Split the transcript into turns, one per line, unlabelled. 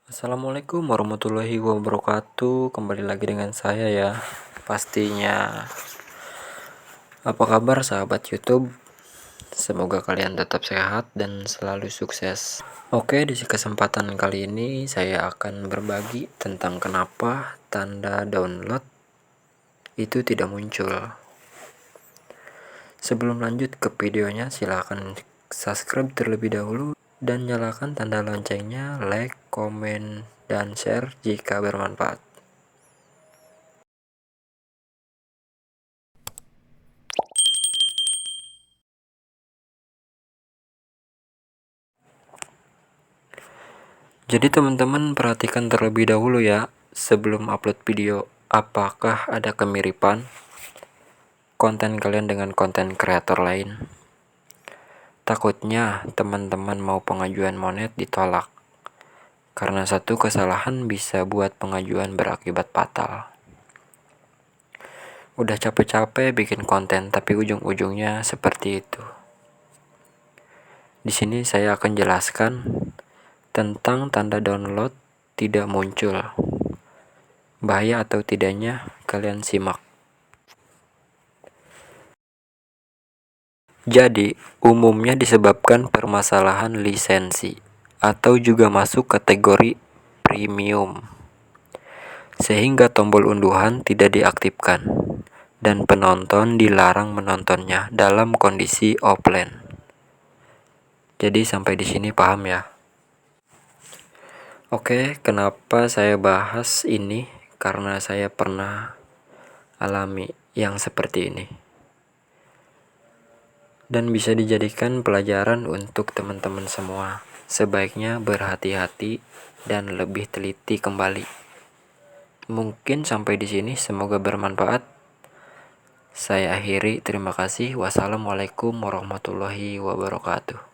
Assalamualaikum warahmatullahi wabarakatuh. Kembali lagi dengan saya ya. Pastinya. Apa kabar sahabat YouTube? Semoga kalian tetap sehat dan selalu sukses. Oke, di kesempatan kali ini saya akan berbagi tentang kenapa tanda download itu tidak muncul. Sebelum lanjut ke videonya, silahkan subscribe terlebih dahulu dan nyalakan tanda loncengnya, like, komen, dan share jika bermanfaat. Jadi teman-teman perhatikan terlebih dahulu ya sebelum upload video, apakah ada kemiripan konten kalian dengan konten kreator lain. Takutnya teman-teman mau pengajuan monet ditolak karena satu kesalahan bisa buat pengajuan berakibat fatal. Udah capek-capek bikin konten tapi ujung-ujungnya seperti itu. Di sini saya akan jelaskan tentang tanda download tidak muncul. Bahaya atau tidaknya kalian simak. Jadi, umumnya disebabkan permasalahan lisensi atau juga masuk kategori premium. Sehingga tombol unduhan tidak diaktifkan dan penonton dilarang menontonnya dalam kondisi offline. Jadi sampai di sini paham ya? Oke, kenapa saya bahas ini? Karena saya pernah alami yang seperti ini. Dan bisa dijadikan pelajaran untuk teman-teman semua. Sebaiknya berhati-hati dan lebih teliti kembali. Mungkin sampai di sini, semoga bermanfaat. Saya akhiri, terima kasih. Wassalamualaikum warahmatullahi wabarakatuh.